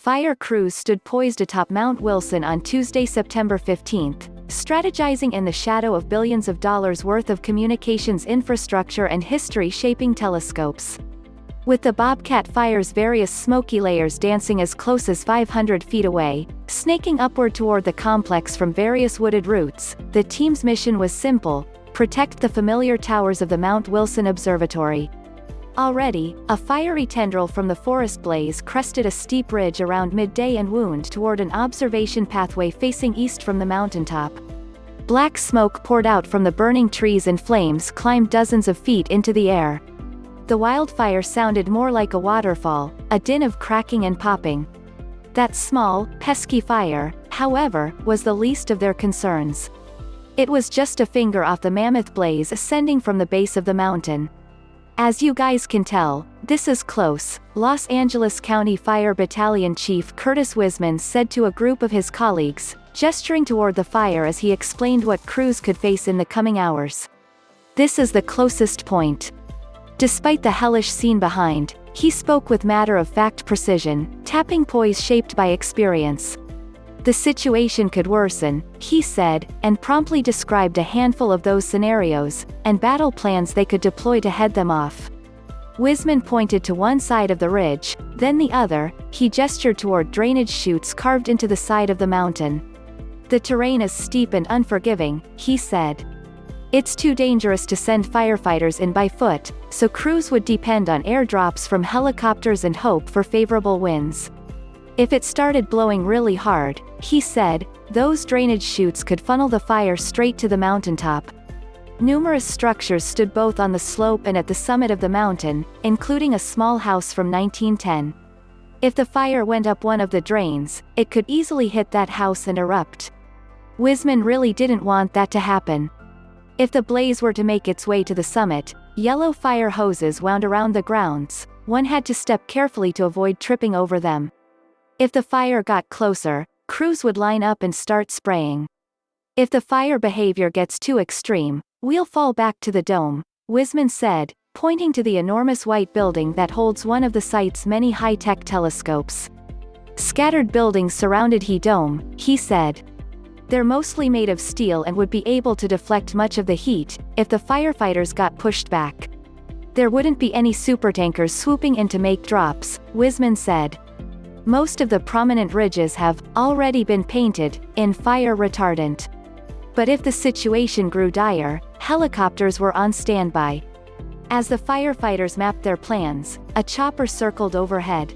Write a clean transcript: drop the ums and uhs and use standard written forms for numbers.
fire crews stood poised atop Mount Wilson on Tuesday, September 15, strategizing in the shadow of billions of dollars worth of communications infrastructure and history-shaping telescopes. With the Bobcat fire's various smoky layers dancing as close as 500 feet away, snaking upward toward the complex from various wooded routes, the team's mission was simple: protect the familiar towers of the Mount Wilson Observatory. Already, a fiery tendril from the forest blaze crested a steep ridge around midday and wound toward an observation pathway facing east from the mountaintop. Black smoke poured out from the burning trees and flames climbed dozens of feet into the air. The wildfire sounded more like a waterfall, a din of cracking and popping. That small, pesky fire, however, was the least of their concerns. It was just a finger off the mammoth blaze ascending from the base of the mountain. "As you guys can tell, this is close," Los Angeles County Fire Battalion Chief Curtis Wisman said to a group of his colleagues, gesturing toward the fire as he explained what crews could face in the coming hours. "This is the closest point." Despite the hellish scene behind, he spoke with matter-of-fact precision, tapping poise shaped by experience. "The situation could worsen," he said, and promptly described a handful of those scenarios, and battle plans they could deploy to head them off. Wisman pointed to one side of the ridge, then the other. He gestured toward drainage chutes carved into the side of the mountain. "The terrain is steep and unforgiving," he said. "It's too dangerous to send firefighters in by foot, so crews would depend on airdrops from helicopters and hope for favorable winds. If it started blowing really hard," he said, "those drainage chutes could funnel the fire straight to the mountaintop." Numerous structures stood both on the slope and at the summit of the mountain, including a small house from 1910. If the fire went up one of the drains, it could easily hit that house and erupt. Wisman really didn't want that to happen. If the blaze were to make its way to the summit, yellow fire hoses wound around the grounds. One had to step carefully to avoid tripping over them. If the fire got closer, crews would line up and start spraying. "If the fire behavior gets too extreme, we'll fall back to the dome," Wisman said, pointing to the enormous white building that holds one of the site's many high-tech telescopes. "Scattered buildings surrounded the dome," he said. "They're mostly made of steel and would be able to deflect much of the heat, if the firefighters got pushed back. There wouldn't be any supertankers swooping in to make drops," Wisman said. "Most of the prominent ridges have already been painted in fire retardant. But if the situation grew dire, helicopters were on standby." As the firefighters mapped their plans, a chopper circled overhead.